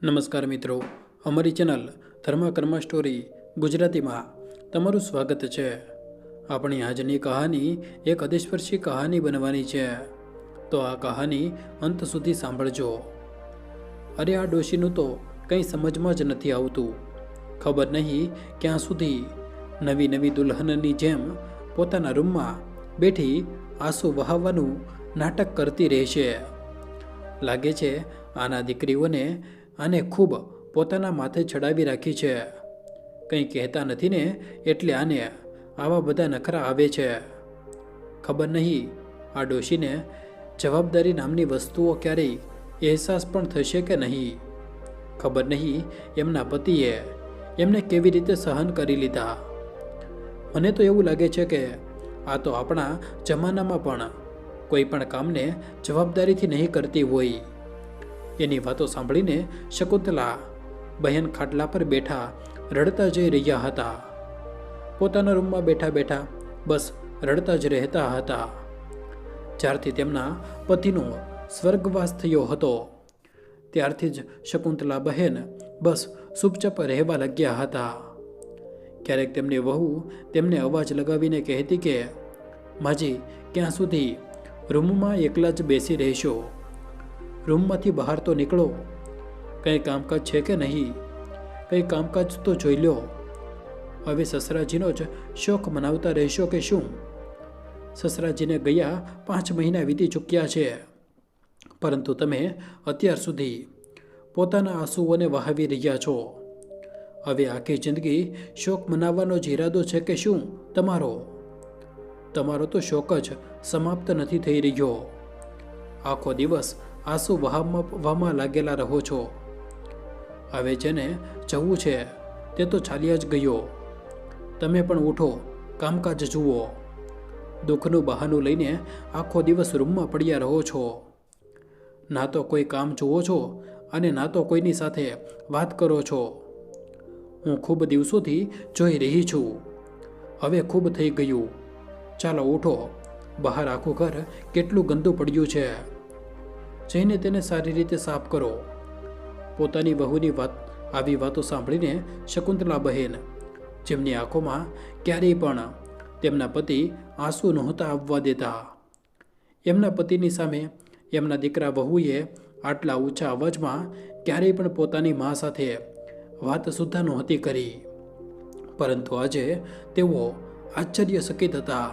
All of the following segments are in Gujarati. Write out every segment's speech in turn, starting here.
નમસ્કાર મિત્રો, અમારી ચેનલ ધર્મા સ્ટોરી ગુજરાતીમાં તમારું સ્વાગત છે। આપણી આજની કહાની એક હૃદયસ્પર્શી કહાની બનવાની છે, તો આ કહાની અંત સુધી સાંભળજો। અરે આ ડોશીનું તો કંઈ સમજમાં જ નથી આવતું। ખબર નહીં ક્યાં સુધી નવી નવી દુલ્હનની જેમ પોતાના રૂમમાં બેઠી આંસુ વહાવવાનું નાટક કરતી રહેશે। લાગે છે આના દીકરીઓને આને ખૂબ પોતાના માથે ચડાવી રાખી છે। કંઈ કહેતા નથી ને એટલે આને આવા બધા નખરા આવે છે। ખબર નહીં આ ડોશીને જવાબદારી નામની વસ્તુઓ ક્યારેય અહેસાસ પણ થશે કે નહીં। ખબર નહીં એમના પતિએ એમને કેવી રીતે સહન કરી લીધા। મને તો એવું લાગે છે કે આ તો આપણા જમાનામાં પણ કોઈ પણ કામને જવાબદારીથી નહીં કરતી હોય। એની વાતો સાંભળીને શકુંતલા બહેન ખાટલા પર બેઠા રડતા જઈ રહ્યા હતા। પોતાના રૂમમાં બેઠા બેઠા બસ રડતા જ રહેતા હતા। જ્યારથી તેમના પતિનો સ્વર્ગવાસ થયો હતો ત્યારથી જ શકુંતલા બહેન બસ ચૂપચાપ રહેવા લાગ્યા હતા। ક્યારેક તેમની વહુ તેમને અવાજ લગાવીને કહેતી કે માજી ક્યાં સુધી રૂમમાં એકલા જ બેસી રહેશો? રૂમમાંથી બહાર તો નીકળો, કંઈ કામકાજ છે કે નહીં? કંઈ કામકાજ તો જોઈ લો। હવે સસરાજીનો જ શોખ મનાવતા રહેશો કે શું? સસરાજીને ગયા 5 મહિના વીતી ચૂક્યા છે, પરંતુ તમે અત્યાર સુધી પોતાના આંસુઓને વહાવી રહ્યા છો। હવે આખી જિંદગી શોખ મનાવવાનો જ ઈરાદો છે કે શું તમારો? તમારો તો શોખ જ સમાપ્ત નથી થઈ રહ્યો। આખો દિવસ આંસુ વહાવવામાં લાગેલા રહો છો। હવે જેને જવું છે તે તો ચાલ્યા જ ગયો। તમે પણ ઉઠો, કામકાજ જુઓ। દુઃખનું બહાનું લઈને આખો દિવસ રૂમમાં પડ્યા રહો છો। ના તો કોઈ કામ જુઓ છો અને ના તો કોઈની સાથે વાત કરો છો। હું ખૂબ દિવસોથી જોઈ રહી છું, હવે ખૂબ થઈ ગયું। ચાલો ઉઠો, બહાર આખું ઘર કેટલું ગંદુ પડ્યું છે, જઈને તેને સારી રીતે સાફ કરો। પોતાની વહુની આવી વાતો સાંભળીને શકુંતલા બહેન, જેમની આંખોમાં ક્યારેય પણ તેમના પતિ આંસુ નહોતા આવવા દેતા, એમના પતિની સામે એમના દીકરા વહુએ આટલા ઊંચા અવાજમાં ક્યારેય પણ પોતાની મા સાથે વાત સુદ્ધા નહોતી કરી, પરંતુ આજે તેઓ આશ્ચર્યચકિત હતા।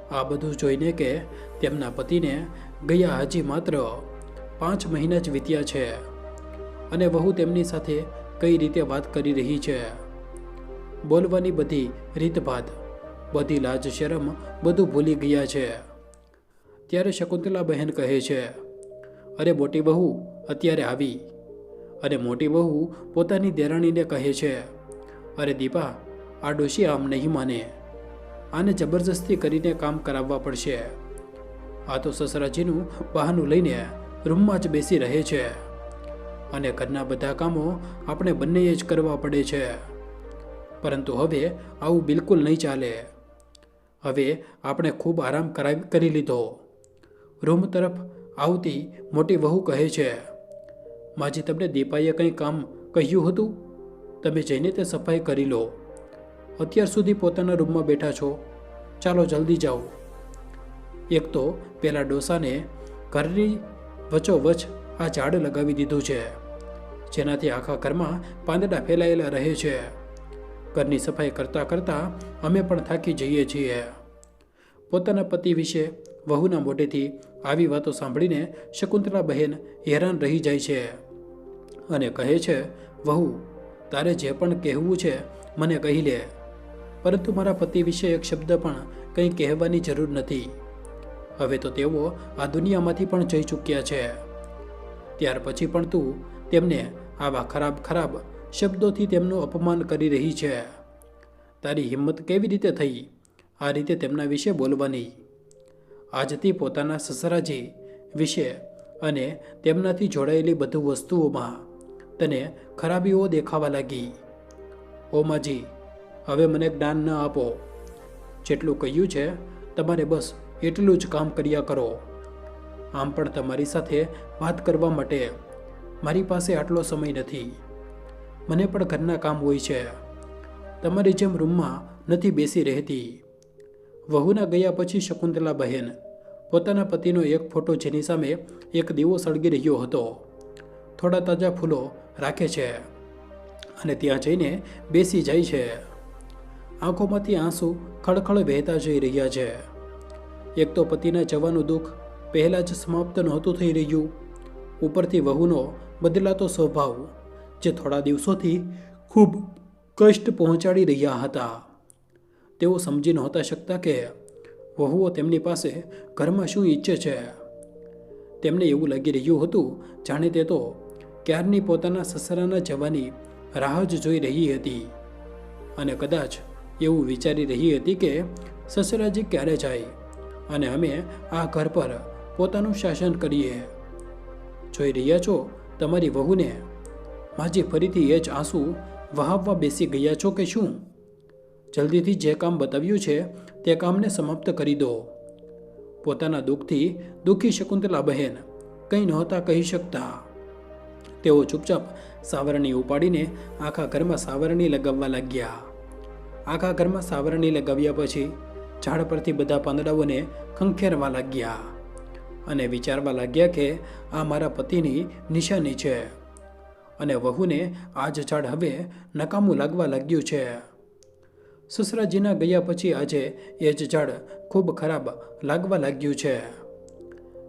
આ બધું જોઈને કે તેમના પતિને ગયા હજી માત્ર 5 મહિના જ વીત્યા છે અને વહુ તેમની સાથે કઈ રીતે વાત કરી રહી છે, બોલવાની બધી રીતભાત, બધી લાજ શરમ બધું ભૂલી ગયા છે। ત્યારે શકુંતલા બહેન કહે છે, અરે મોટી વહુ અત્યારે આવી। અને મોટી વહુ પોતાની દેરાણીને કહે છે, અરે દીપા, આ ડોશી આમ નહીં માને, આને જબરજસ્તી કરીને કામ કરાવવા પડશે। આ તો સસરાજીનું બહાનું લઈને રૂમમાં જ બેસી રહે છે અને ઘરના બધા કામો આપણે બંનેએ જ કરવા પડે છે, પરંતુ હવે આવું બિલકુલ નહીં ચાલે। હવે આપણે ખૂબ આરામ કરી લીધો। રૂમ તરફ આવતી મોટી વહુ કહે છે, માજી તમને દીપાએ કંઈ કામ કહ્યું હતું? તમે જઈને તે સફાઈ કરી લો। અત્યાર સુધી પોતાના રૂમમાં બેઠા છો, ચાલો જલ્દી જાઓ। એક તો પેલા ડોસાને ઘરની વચ્ચોવચ આ ઝાડ લગાવી દીધું છે, જેનાથી આખા ઘરમાં પાંદડા ફેલાયેલા રહે છે। ઘરની સફાઈ કરતાં કરતાં અમે પણ થાકી જઈએ છીએ। પોતાના પતિ વિશે વહુના મોઢેથી આવી વાતો સાંભળીને શકુંતલા બહેન હેરાન રહી જાય છે અને કહે છે, વહુ તારે જે પણ કહેવું છે મને કહી લે, પરંતુ મારા પતિ વિશે એક શબ્દ પણ કંઈ કહેવાની જરૂર નથી। હવે તો તેઓ આ દુનિયામાંથી પણ જઈ ચૂક્યા છે, ત્યાર પછી પણ તું તેમને આવા ખરાબ શબ્દોથી તેમનું અપમાન કરી રહી છે। તારી હિંમત કેવી રીતે થઈ આ રીતે તેમના વિશે બોલવાની? આજથી પોતાના સસરાજી વિશે અને તેમનાથી જોડાયેલી બધી વસ્તુઓમાં તને ખરાબીઓ દેખાવા લાગી। ઓ માજી, હવે મને જ્ઞાન ન આપો, જેટલું કહ્યું છે તમારે બસ એટલું જ કામ કર્યા કરો। આમ પણ તમારી સાથે વાત કરવા માટે મારી પાસે આટલો સમય નથી. મને પણ ઘરના કામ હોય છે. તમારી જેમ રૂમમાં નથી બેસી રહેતી. વહુના ગયા પછી શકુંતલા બહેન પોતાના પતિનો એક ફોટો જેની સામે એક દીવો સળગી રહ્યો હતો, થોડા તાજા ફૂલો રાખે છે અને ત્યાં જઈને બેસી જાય છે. આંખોમાંથી આંસુ ખળખળ વહેતા જઈ રહ્યા છે. એક તો પતિના જવાનું દુઃખ પહેલાં જ સમાપ્ત નહોતું થઈ રહ્યું, ઉપરથી વહુનો બદલાતો સ્વભાવ જે થોડા દિવસોથી ખૂબ કષ્ટ પહોંચાડી રહ્યા હતા. તેઓ સમજી નહોતા શકતા કે વહુઓ તેમની પાસે ઘરમાં શું ઈચ્છે છે. તેમને એવું લાગી રહ્યું હતું જાણે તે તો ક્યારની પોતાના સસરાના જવાની રાહ જ જોઈ રહી હતી અને કદાચ એવું વિચારી રહી હતી કે સસરાજી ક્યારે જાય અને અમે આ ઘર પર પોતાનું શાસન કરીએ. જોઈ રહ્યા છો તમારી વહુને? માજી ફરીથી એ જ આંસુ વહાવવા બેસી ગયા છો કે શું? જલ્દીથી જે કામ બતાવ્યું છે તે કામને સમાપ્ત કરી દો. પોતાના દુઃખથી દુઃખી શકુંતલા બહેન કંઈ નહોતા કહી શકતા. તેઓ ચૂપચાપ સાવરણી ઉપાડીને આખા ઘરમાં સાવરણી લગાવવા લાગ્યા. આખા ઘરમાં સાવરણી લગાવ્યા પછી ઝાડ પરથી બધા પાંદડાઓને ખંખેરવા લાગ્યા અને વિચારવા લાગ્યા કે આ મારા પતિની નિશાની છે અને વહુને આ જ ઝાડ હવે નકામું લાગવા લાગ્યું છે. સસરાજીના ગયા પછી આજે એ જ ઝાડ ખૂબ ખરાબ લાગવા લાગ્યું છે.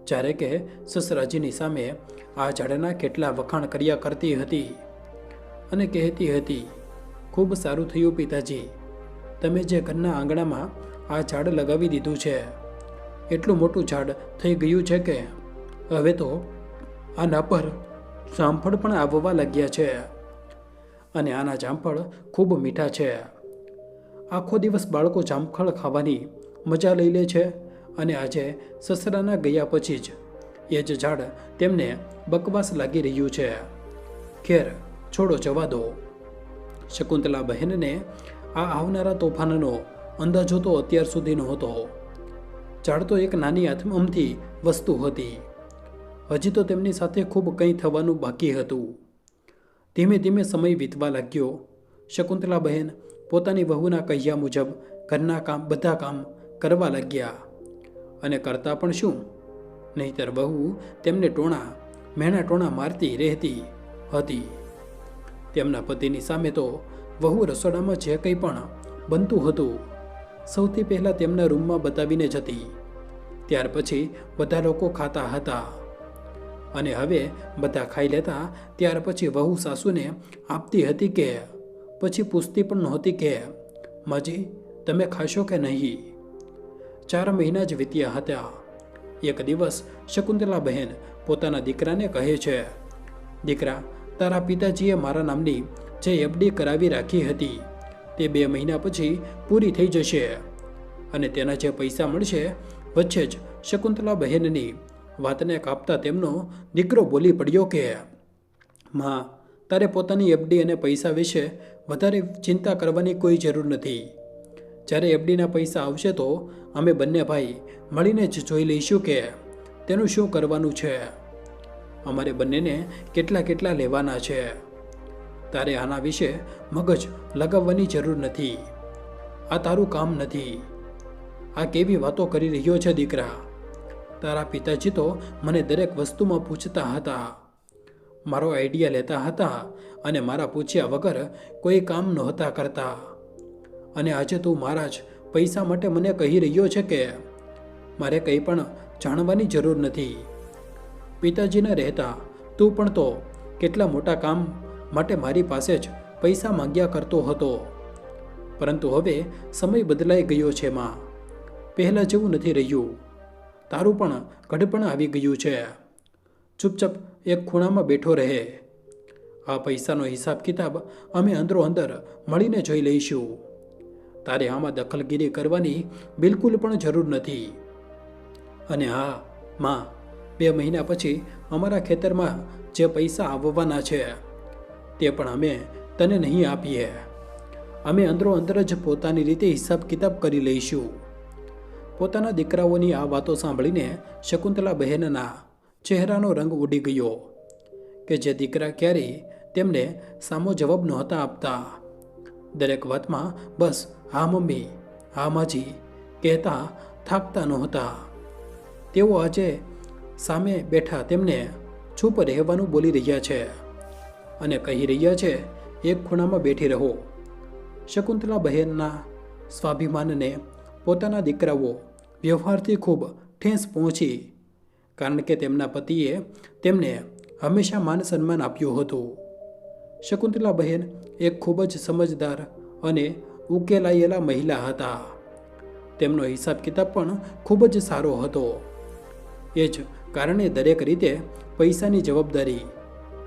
જ્યારે કે સસરાજીની સામે આ ઝાડના કેટલા વખાણ કર્યા કરતી હતી અને કહેતી હતી, ખૂબ સારું થયું પિતાજી, તમે જે ઘરના આંગણામાં આ ઝાડ લગાવી દીધું છે. એટલું મોટું ઝાડ થઈ ગયું છે કે હવે તો આના પર જામફળ પણ આવવા લાગ્યા છે અને આના જામફળ ખૂબ મીઠા છે. આખો દિવસ બાળકો જામફળ ખાવાની મજા લઈ લે છે અને આજે સસરાના ગયા પછી જ એ જ ઝાડ તેમને બકવાસ લાગી રહ્યું છે. ખેર, છોડો, જવા દો. શકુંતલા બહેનને આ આવનારા તોફાનનો અંદાજો તો અત્યાર સુધી નહોતો. ઝાડ તો એક નાની અમથી વસ્તુ હતી. હજી તો તેમની સાથે ખૂબ કંઈ થવાનું બાકી હતું. ધીમે ધીમે સમય વીતવા લાગ્યો. શકુંતલા બહેન પોતાની વહુના કહ્યા મુજબ ઘરના બધા કામ કરવા લાગ્યા અને કરતા પણ શું, નહીંતર વહુ તેમને મેણા ટોણા મારતી રહેતી હતી. તેમના પતિની સામે તો વહુ રસોડામાં જે કંઈ પણ બનતું હતું સૌથી પહેલાં તેમના રૂમમાં બતાવીને જતી. ત્યાર પછી બધા લોકો ખાતા હતા અને હવે બધા ખાઈ લેતા ત્યાર પછી વહુ સાસુને આપતી હતી કે પછી પૂછતી પણ નહોતી કે માજી તમે ખાશો કે નહીં. 4 મહિના જ વીત્યા હતા. એક દિવસ શકુંતલા બહેન પોતાના દીકરાને કહે છે, દીકરા, તારા પિતાજીએ મારા નામની જે એફડી કરાવી રાખી હતી તે 2 મહિના પછી પૂરી થઈ જશે અને તેના જે પૈસા મળશે. વચ્ચે જ શકુંતલા બહેનની વાતને કાપતા તેમનો દીકરો બોલી પડ્યો કે માં, તારે પોતાની એફડી અને પૈસા વિશે વધારે ચિંતા કરવાની કોઈ જરૂર નથી. જ્યારે એફડીના પૈસા આવશે તો અમે બંને ભાઈ મળીને જ જોઈ લઈશું કે તેનું શું કરવાનું છે. અમારે બંનેને કેટલા લેવાના છે. તારે આના વિશે મગજ લગાવવાની જરૂર નથી. આ તારું કામ નથી. આ કેવી વાતો કરી રહ્યો છે દીકરા? તારા પિતાજી તો મને દરેક વસ્તુમાં પૂછતા હતા, મારો આઈડિયા લેતા હતા અને મારા પૂછ્યા વગર કોઈ કામ નહોતા કરતા. અને આજે તું મારા જ પૈસા માટે મને કહી રહ્યો છે કે મારે કંઈ પણ જાણવાની જરૂર નથી. પિતાજીને રહેતા તું પણ તો કેટલા મોટા કામ માટે મારી પાસે જ પૈસા માંગ્યા કરતો હતો. પરંતુ હવે સમય બદલાઈ ગયો છે માં. પહેલાં જેવું નથી રહ્યું. તારું પણ ઘડપણ આવી ગયું છે. ચૂપચાપ એક ખૂણામાં બેઠો રહે. આ પૈસાનો હિસાબ કિતાબ અમે અંદરો અંદર મળીને જોઈ લઈશું. તારે આમાં દખલગીરી કરવાની બિલકુલ પણ જરૂર નથી. અને હા માં, 2 મહિના પછી અમારા ખેતરમાં જે પૈસા આવવાના છે તે પણ અમે તને નહીં આપીએ. અમે અંદરો અંદર જ પોતાની રીતે હિસાબ કિતાબ કરી લઈશું. પોતાના દીકરાઓની આ વાતો સાંભળીને શકુંતલા બહેનના ચહેરાનો રંગ ઉડી ગયો. કે જે દીકરા ક્યારેય તેમને સામો જવાબ નહોતા આપતા. દરેક વાતમાં બસ હા મમ્મી, હા માજી કહેતા થાકતા નહોતા. તેઓ આજે સામે બેઠા તેમને ચૂપ રહેવાનું બોલી રહ્યા છે અને કહી રહ્યા છે, એક ખૂણામાં બેઠી રહો. શકુંતલા બહેનના સ્વાભિમાનને પોતાના દીકરાઓ વ્યવહારથી ખૂબ ઠેસ પહોંચી, કારણ કે તેમના પતિએ તેમને હંમેશા માન સન્માન આપ્યું હતું. શકુંતલા બહેન એક ખૂબ જ સમજદાર અને ઉકેલાયેલા મહિલા હતા. તેમનો હિસાબ કિતાબ પણ ખૂબ જ સારો હતો. એ જ કારણે દરેક રીતે પૈસાની જવાબદારી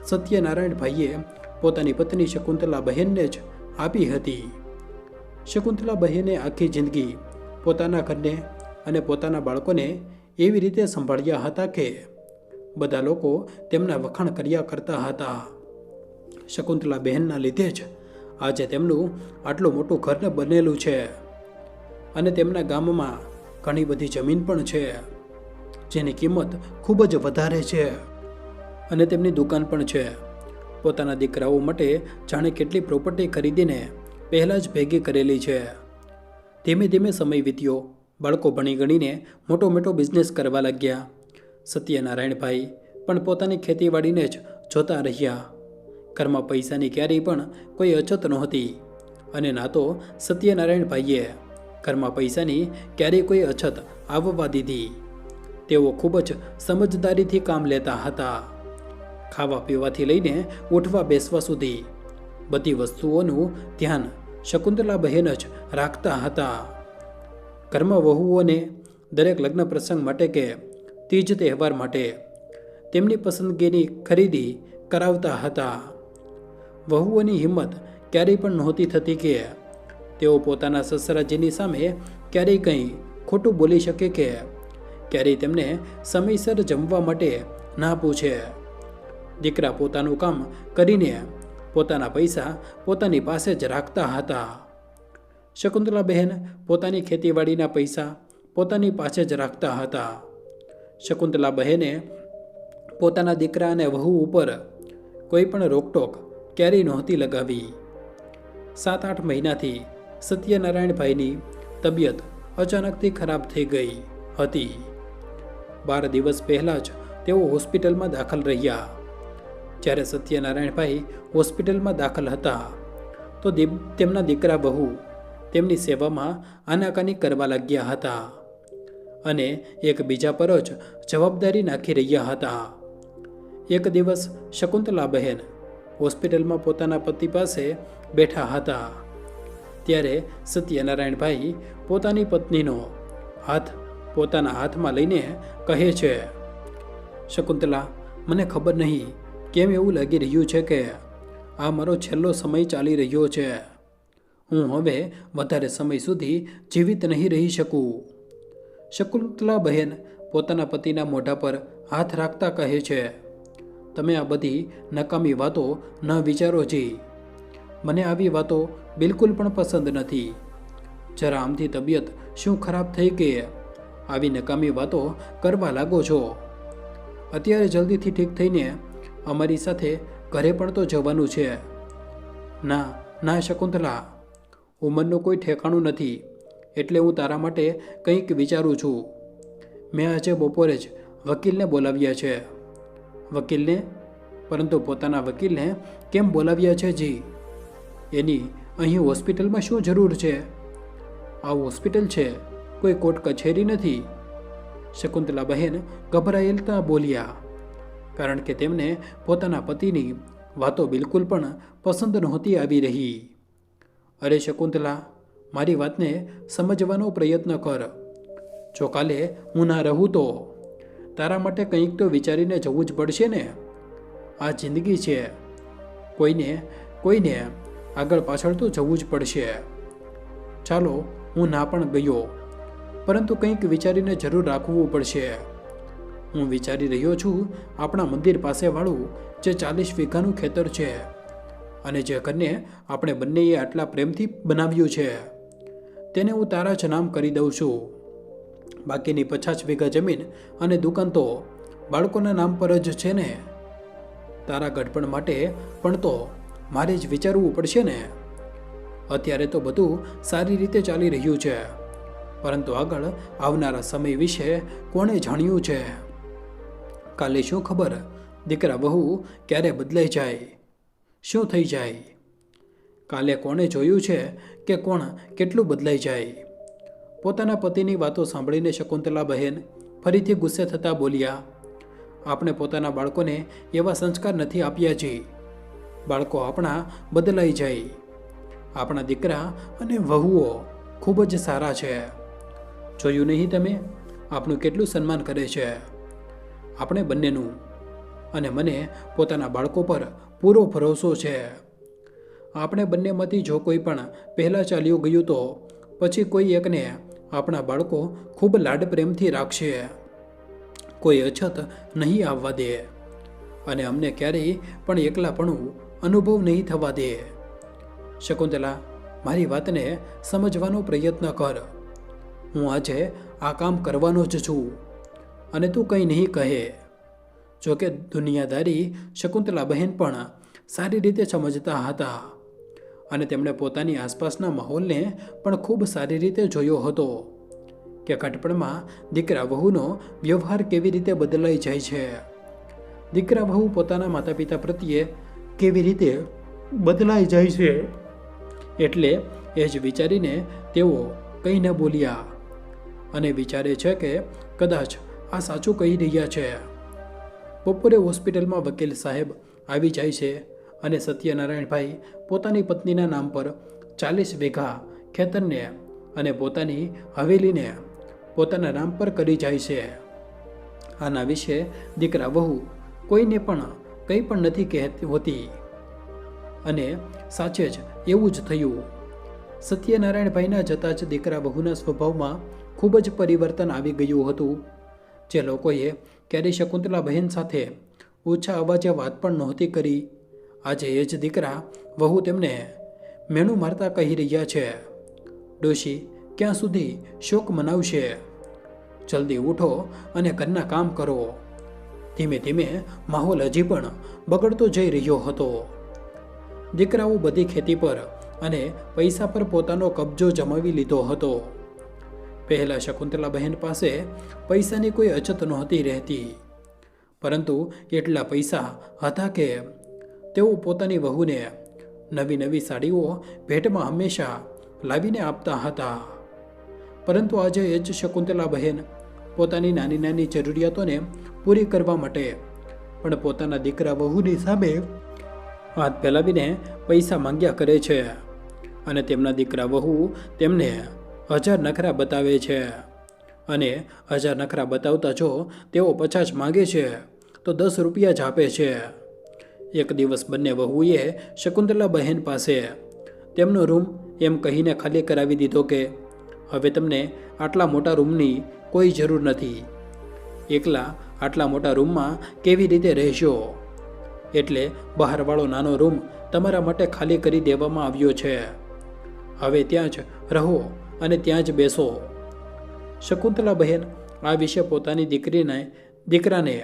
સત્યનારાયણભાઈએ પોતાની પત્ની શકુંતલા બહેનને જ આપી હતી. શકુંતલા બહેને આખી જિંદગી પોતાના ઘરને અને પોતાના બાળકોને એવી રીતે સંભાળ્યા હતા કે બધા લોકો તેમના વખાણ કર્યા કરતા હતા. શકુંતલા બહેનના લીધે જ આજે તેમનું આટલું મોટું ઘર બનેલું છે અને તેમના ગામમાં ઘણી બધી જમીન પણ છે, જેની કિંમત ખૂબ જ વધારે છે અને તેમની દુકાન પણ છે. પોતાના દીકરાઓ માટે જાણે કેટલી પ્રોપર્ટી ખરીદીને પહેલાં જ ભેગી કરેલી છે. ધીમે ધીમે સમય વીત્યો. બાળકો ભણી ગણીને મોટો મોટો બિઝનેસ કરવા લાગ્યા. સત્યનારાયણભાઈ પણ પોતાની ખેતીવાડીને જ જોતા રહ્યા. ઘરમાં પૈસાની ક્યારેય પણ કોઈ અછત નહોતી અને ના તો સત્યનારાયણભાઈએ ઘરમાં પૈસાની ક્યારેય કોઈ અછત આવવા દીધી. તેઓ ખૂબ જ સમજદારીથી કામ લેતા હતા. ખાવા પીવાથી લઈને ઉઠવા બેસવા સુધી બધી વસ્તુઓનું ધ્યાન શકુંતલા બહેન જ રાખતા હતા. ઘરમાં વહુઓને દરેક લગ્ન પ્રસંગ માટે કે તીજ તહેવાર માટે તેમની પસંદગીની ખરીદી કરાવતા હતા. વહુઓની હિંમત ક્યારેય પણ નહોતી થતી કે તેઓ પોતાના સસરાજીની સામે ક્યારેય કંઈ ખોટું બોલી શકે કે ક્યારેય તેમને સમયસર જમવા માટે ના પૂછે. દીકરા પોતાનું કામ કરીને પોતાના પૈસા પોતાની પાસે જ રાખતા હતા. શકુંતલા બહેન પોતાની ખેતીવાડીના પૈસા પોતાની પાસે જ રાખતા હતા. શકુંતલા બહેને પોતાના દીકરા અને વહુ ઉપર કોઈ પણ રોકટોક ક્યારેય નહોતી લગાવી. 7-8 મહિનાથી સત્યનારાયણભાઈની તબિયત અચાનકથી ખરાબ થઈ ગઈ હતી. 12 દિવસ પહેલાં જ તેઓ હોસ્પિટલમાં દાખલ રહ્યા. જ્યારે સત્યનારાયણભાઈ હોસ્પિટલમાં દાખલ હતા તો તેમના દીકરા વહુ તેમની સેવામાં આનાકાની કરવા લાગ્યા હતા અને એકબીજા પર જ જવાબદારી નાખી રહ્યા હતા. એક દિવસ શકુંતલા બહેન હોસ્પિટલમાં પોતાના પતિ પાસે બેઠા હતા. ત્યારે સત્યનારાયણભાઈ પોતાની પત્નીનો હાથ પોતાના હાથમાં લઈને કહે છે, શકુંતલા, મને ખબર નહીં કેમ એવું લાગી રહ્યું છે કે આ મારો છેલ્લો સમય ચાલી રહ્યો છે. હું હવે વધારે સમય સુધી જીવિત નહીં રહી શકું. શકુંતલા બહેન પોતાના પતિના મોઢા પર હાથ રાખતા કહે છે, તમે આ બધી નકામી વાતો ન વિચારો જી. મને આવી વાતો બિલકુલ પણ પસંદ નથી. જરા આમથી તબિયત શું ખરાબ થઈ કે આવી નકામી વાતો કરવા લાગો છો. અત્યારે જલ્દીથી ઠીક થઈને અમારી સાથે ઘરે પણ તો જવાનું છે. ના ના શકુંતલા, ઉંમરનું કોઈ ઠેકાણું નથી એટલે હું તારા માટે કંઈક વિચારું છું. મેં આજે બપોરે જ વકીલને બોલાવ્યા છે. વકીલને? પરંતુ પોતાના વકીલને કેમ બોલાવ્યા છે જી? એની અહીં હોસ્પિટલમાં શું જરૂર છે? આ હોસ્પિટલ છે, કોઈ કોર્ટ કચેરી નથી. શકુંતલા બહેન ગભરાયેલતા બોલ્યા, કારણ કે તેમને પોતાના પતિની વાતો બિલકુલ પણ પસંદ નહોતી આવી રહી. અરે શકુંતલા, મારી વાતને સમજવાનો પ્રયત્ન કર. જો કાલે હું ના રહું તો તારા માટે કંઈક તો વિચારીને જવું જ પડશે ને. આ જિંદગી છે, કોઈને આગળ પાછળ તો જવું જ પડશે. ચાલો હું ના પણ ગયો, પરંતુ કંઈક વિચારીને જરૂર રાખવું પડશે. હું વિચારી રહ્યો છું આપણા મંદિર પાસેવાળું જે 40 વીઘાનું ખેતર છે અને જે ઘરને આપણે બંનેએ આટલા પ્રેમથી બનાવ્યું છે તેને હું તારા જ નામ કરી દઉં છું. બાકીની 50 વીઘા જમીન અને દુકાન તો બાળકોના નામ પર જ છે ને. તારા ગઢપણ માટે પણ તો મારે જ વિચારવું પડશે ને. અત્યારે તો બધું સારી રીતે ચાલી રહ્યું છે, પરંતુ આગળ આવનારા સમય વિશે કોણે જાણ્યું છે? કાલે શું ખબર દીકરા વહુ ક્યારે બદલાઈ જાય, શું થઈ જાય? કાલે કોણે જોયું છે કે કોણ કેટલું બદલાઈ જાય? પોતાના પતિની વાતો સાંભળીને શકુંતલા બહેન ફરીથી ગુસ્સે થતાં બોલ્યા, આપણે પોતાના બાળકોને એવા સંસ્કાર નથી આપ્યા છે. બાળકો આપણા બદલાઈ જાય. આપણા દીકરા અને વહુઓ ખૂબ જ સારા છે. જોયું નહીં તમે આપણું કેટલું સન્માન કરે છે? આપણે બંનેનું. અને મને પોતાના બાળકો પર પૂરો ભરોસો છે. આપણે બંનેમાંથી જો કોઈ પણ પહેલાં ચાલ્યું ગયું તો પછી કોઈ એકને આપણા બાળકો ખૂબ લાડ પ્રેમથી રાખશે. કોઈ અછત નહીં આવવા દે અને અમને ક્યારેય પણ એકલાપણું અનુભવ નહીં થવા દે. શકુંતલા, મારી વાતને સમજવાનો પ્રયત્ન કર. હું આજે આ કામ કરવાનો જ છું અને તું કંઈ નહીં કહે. જોકે દુનિયાદારી શકુંતલા બહેન પણ સારી રીતે સમજતા હતા અને તેમણે પોતાની આસપાસના માહોલને પણ ખૂબ સારી રીતે જોયો હતો કે ઘટપણમાં દીકરા વહુનો વ્યવહાર કેવી રીતે બદલાઈ જાય છે. દીકરા વહુ પોતાના માતા પિતા પ્રત્યે કેવી રીતે બદલાઈ જાય છે. એટલે એ જ વિચારીને તેઓ કંઈ ન બોલ્યા અને વિચારે છે કે કદાચ આ સાચું કહી રહ્યા છે. બપોરે હોસ્પિટલમાં વકીલ સાહેબ આવી જાય છે અને સત્યનારાયણભાઈ પોતાની પત્નીના નામ પર 40 વીઘા ખેતરને અને પોતાની હવેલીને પોતાના નામ પર કરી જાય છે. આના વિશે દીકરા વહુ કોઈને પણ કંઈ પણ નથી કહેતી હોતી અને સાચે જ એવું જ થયું. સત્યનારાયણભાઈના જતાં જ દીકરા વહુના સ્વભાવમાં ખૂબ જ પરિવર્તન આવી ગયું હતું. જે લોકોએ ક્યારેય શકુંતલા બહેન સાથે ઓછા અવાજે વાત પણ નહોતી કરી, આજે એ જ દીકરા વહુ તેમને મેણું મારતા કહી રહ્યા છે, ડોશી ક્યાં સુધી શોક મનાવશે? જલ્દી ઉઠો અને ઘરના કામ કરો. ધીમે ધીમે માહોલ હજી પણ બગડતો જઈ રહ્યો હતો. દીકરાઓ બધી ખેતી પર અને પૈસા પર પોતાનો કબજો જમાવી લીધો હતો. પહેલાં શકુંતલા બહેન પાસે પૈસાની કોઈ અછત નહોતી રહેતી, પરંતુ એટલા પૈસા હતા કે તેઓ પોતાની વહુને નવી નવી સાડીઓ ભેટમાં હંમેશા લાવીને આપતા હતા. પરંતુ આજે એ જ શકુંતલા બહેન પોતાની નાની નાની જરૂરિયાતોને પૂરી કરવા માટે પણ પોતાના દીકરા વહુની સામે હાથ ફેલાવીને પૈસા માંગ્યા કરે છે અને તેમના દીકરા વહુ તેમને 1000 નખરા બતાવે છે અને 1000 નખરા બતાવતા જો તેઓ 50 માંગે છે તો 10 રૂપિયા જ આપે છે. એક દિવસ બંને વહુએ શકુંતલા બહેન પાસે તેમનો રૂમ એમ કહીને ખાલી કરાવી દીધો કે હવે તમને આટલા મોટા રૂમની કોઈ જરૂર નથી. એકલા આટલા મોટા રૂમમાં કેવી રીતે રહેશો? એટલે બહારવાળો નાનો રૂમ તમારા માટે ખાલી કરી દેવામાં આવ્યો છે. હવે ત્યાં જ રહો અને ત્યાં જ બેસો. શકુંતલા બહેન આ વિશે પોતાની દીકરાને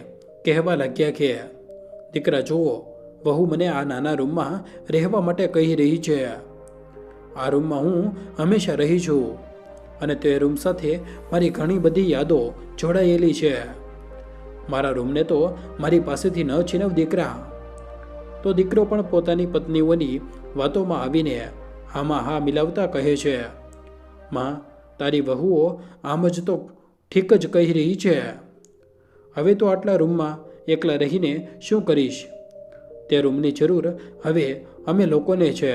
કહેવા લાગ્યા કે દીકરા જુઓ, વહુ મને આ નાના રૂમમાં રહેવા માટે કહી રહી છે. આ રૂમમાં હું હંમેશા રહી છું અને તે રૂમ સાથે મારી ઘણી બધી યાદો જોડાયેલી છે. મારા રૂમને તો મારી પાસેથી ન છીનવ દીકરા. તો દીકરો પણ પોતાની પત્નીઓની વાતોમાં આવીને આમાં હા મિલાવતા કહે છે, માં, તારી વહુઓ આમ જ તો ઠીક જ કહી રહી છે. હવે તો આટલા રૂમમાં એકલા રહીને શું કરીશ? તે રૂમની જરૂર હવે અમે લોકોને છે.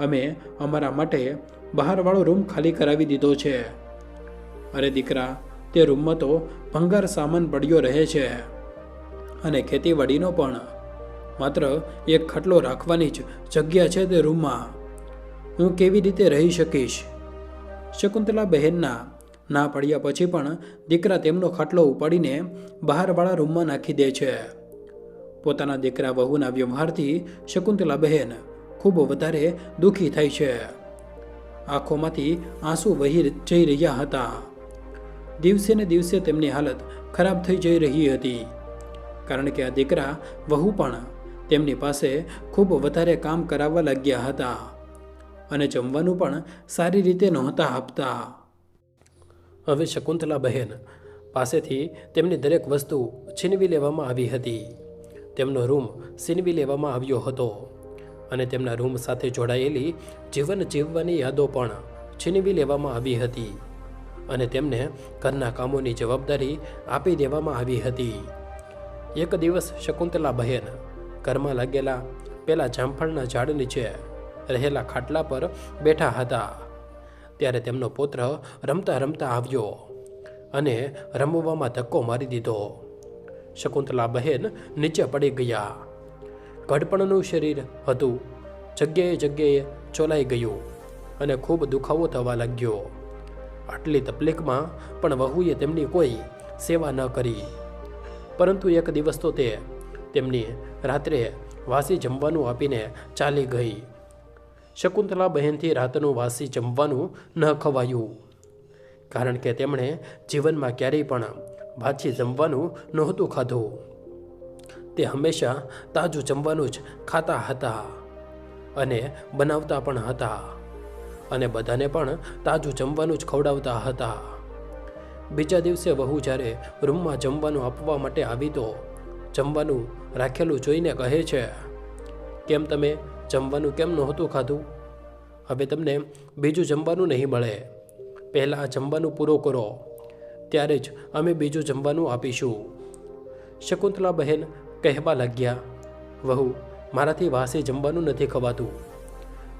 અમે અમારા માટે બહારવાળો રૂમ ખાલી કરાવી દીધો છે. અરે દીકરા, તે રૂમમાં તો ભંગાર સામાન પડ્યો રહે છે અને ખેતીવાડીનો પણ. માત્ર એક ખાટલો રાખવાની જ જગ્યા છે તે રૂમમાં. હું કેવી રીતે રહી શકીશ? શકુંતલા બહેનના ના પડ્યા પછી પણ દીકરા તેમનો ખાટલો ઉપાડીને બહારવાળા રૂમમાં નાખી દે છે. પોતાના દીકરા વહુના વ્યવહારથી શકુંતલા બહેન ખૂબ વધારે દુઃખી થાય છે. આંખોમાંથી આંસુ વહી જઈ રહ્યા હતા. દિવસે ને દિવસે તેમની હાલત ખરાબ થઈ જઈ રહી હતી. કારણ કે આ દીકરા વહુ પણ તેમની પાસે ખૂબ વધારે કામ કરાવવા લાગ્યા હતા અને જમવાનું પણ સારી રીતે નહોતા આપતા. હવે શકુંતલા બહેન પાસેથી તેમની દરેક વસ્તુ છીનવી લેવામાં આવી હતી. તેમનો રૂમ છીનવી લેવામાં આવ્યો હતો અને તેમના રૂમ સાથે જોડાયેલી જીવન જીવવાની યાદો પણ છીનવી લેવામાં આવી હતી અને તેમને ઘરના કામોની જવાબદારી આપી દેવામાં આવી હતી. એક દિવસ શકુંતલા બહેન ઘરમાં લાગેલા પેલા જામફળના ઝાડ નીચે રહેલા ખાટલા પર બેઠા હતા. ત્યારે તેમનો પુત્ર રમતા રમતા આવ્યો અને રમવામાં ધક્કો મારી દીધો. શકુંતલા બહેન નીચે પડી ગયા. ઘડપણનું શરીર હતું જગ્યાએ જગ્યાએ ચોલાઈ ગયું અને ખૂબ દુખાવો થવા લાગ્યો. આટલી તકલીફમાં પણ વહુએ તેમની કોઈ સેવા ન કરી. પરંતુ એક દિવસ તો તે તેમની રાત્રે વાસી જમવાનું આપીને ચાલી ગઈ. શકુંતલા બહેનથી રાતનું વાસી જમવાનું ન ખવાયું, કારણ કે તેમણે જીવનમાં ક્યારેય પણ વાસી જમવાનું નહોતું ખાધું. તે હંમેશા તાજું જમવાનું જ ખાતા હતા અને બનાવતા પણ હતા અને બધાને પણ તાજું જમવાનું જ ખવડાવતા હતા. બીજા દિવસે વહુ જ્યારે રૂમમાં જમવાનું આપવા માટે આવી તો જમવાનું રાખેલું જોઈને કહે છે, કેમ તમે જમવાનું કેમ નહોતું ખાધું? હવે તમને બીજું જમવાનું નહીં મળે. પહેલાં આ જમવાનું પૂરો કરો, ત્યારે જ અમે બીજું જમવાનું આપીશું. શકુંતલા બહેન કહેવા લાગ્યા, વહુ, મારાથી વાસી જમવાનું નથી ખવાતું,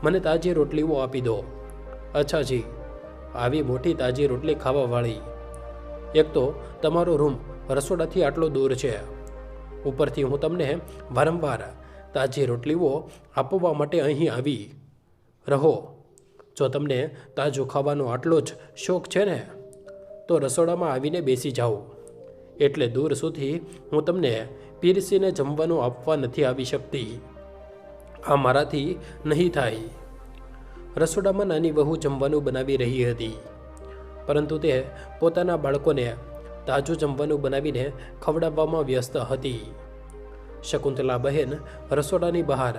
મને તાજી રોટલીઓ આપી દો. અચ્છા જી, આવી મોટી તાજી રોટલી ખાવાવાળી. એક તો તમારો રૂમ રસોડાથી આટલો દૂર છે, ઉપરથી હું તમને વારંવાર તાજી રોટલીઓ આપવા માટે અહીં આવી રહો. જો તમને તાજું ખાવાનો આટલો જ શોખ છે ને, તો રસોડામાં આવીને બેસી જાઓ. એટલે દૂર સુધી હું તમને પીરસીને જમવાનું આપવા નથી આવી શકતી. આ મારાથી નહીં થાય. રસોડામાં નાની વહુ જમવાનું બનાવી રહી હતી, પરંતુ તે પોતાના બાળકોને તાજું જમવાનું બનાવીને ખવડાવવામાં વ્યસ્ત હતી. શકુંતલા બહેન રસોડાની બહાર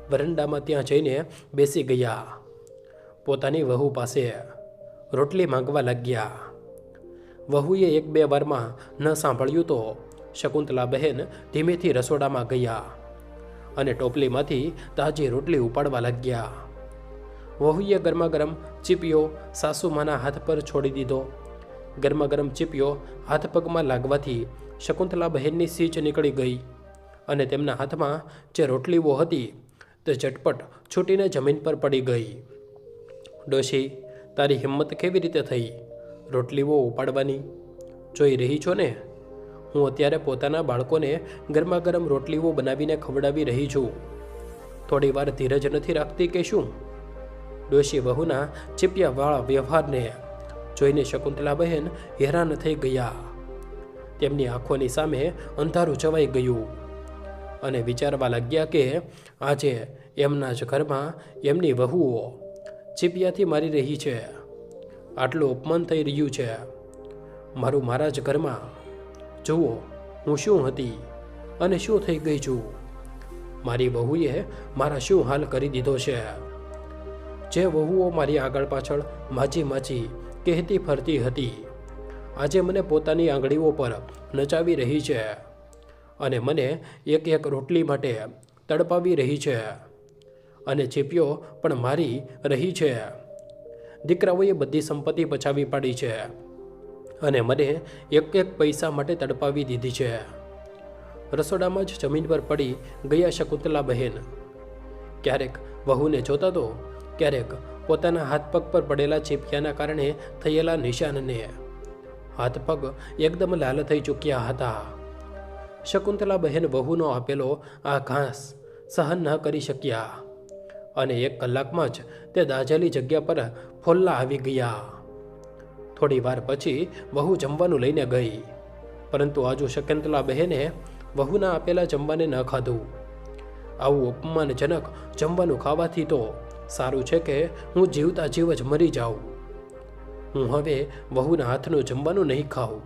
વરંડામાં ત્યાં જઈને બેસી ગયા. પોતાની વહુ પાસે રોટલી માંગવા લાગ્યા. વહુએ એક બે વારમાં ન સાંભળ્યું તો શકુંતલા બહેન ધીમેથી રસોડામાં ગયા અને ટોપલીમાંથી તાજી રોટલી ઉપાડવા લાગ્યા. વહુએ ગરમા ગરમ ચીપિયો સાસુમાના હાથ પર છોડી દીધો. ગરમા ગરમ ચીપિયો હાથ પગમાં લાગવાથી શકુંતલા બહેનની સીચ નીકળી ગઈ અને તેમના હાથમાં જે રોટલીઓ હતી તે ઝટપટ છૂટીને જમીન પર પડી ગઈ. ડોશી, તારી હિંમત કેવી રીતે થઈ રોટલીઓ ઉપાડવાની? જોઈ રહી છો ને, હું અત્યારે પોતાના બાળકોને ગરમા ગરમ રોટલીઓ બનાવીને ખવડાવી રહી છું. થોડી વાર ધીરજ નથી રાખતી કે શું? ડોશી વહુના ચીપિયાવાળા વ્યવહારને જોઈને શકુંતલા બહેન હેરાન થઈ ગયા. તેમની આંખોની સામે અંધારું છવાઈ ગયું અને વિચારવા લાગ્યા કે આજે એમના જ ઘરમાં એમની વહુઓ ચીપિયાથી મારી રહી છે. આટલું અપમાન થઈ રહ્યું છે મારું મારા જ ઘરમાં. જુઓ હું શું હતી અને શું થઈ ગઈ છું. મારી વહુએ મારા શું હાલ કરી દીધો છે. જે વહુઓ મારી આગળ પાછળ માજી માજી કહેતી ફરતી હતી, આજે મને પોતાની આંગળીઓ પર નચાવી રહી છે અને મને એક એક રોટલી માટે તડપાવી રહી છે અને ચીપિયો પણ મારી રહી છે. દીકરાઓએ બધી સંપત્તિ પચાવી પાડી છે અને મને એક એક પૈસા માટે તડપાવી દીધી છે. રસોડામાં જ જમીન પર પડી ગયા શકુંતલા બહેન. ક્યારેક વહુને જોતા તો ક્યારેક પોતાના હાથ પગ પર પડેલા ચીપિયાના કારણે થયેલા નિશાનને. હાથ પગ એકદમ લાલ થઈ ચૂક્યા હતા. શકુંતલા બહેન વહુનો આપેલો આ ઘાસ સહન ન કરી શક્યા અને 1 કલાકમાં જ તે દાઝેલી જગ્યા પર ફોલ્લા આવી ગયા. થોડી વાર પછી વહુ જમવાનું લઈને ગઈ, પરંતુ આજુ શકુંતલા બહેને વહુના આપેલા જમવાને ન ખાધું. આવું અપમાનજનક જમવાનું ખાવાથી તો સારું છે કે હું જીવતા જીવ જ મરી જાઉં. હું હવે વહુના હાથનું જમવાનું નહીં ખાઉં.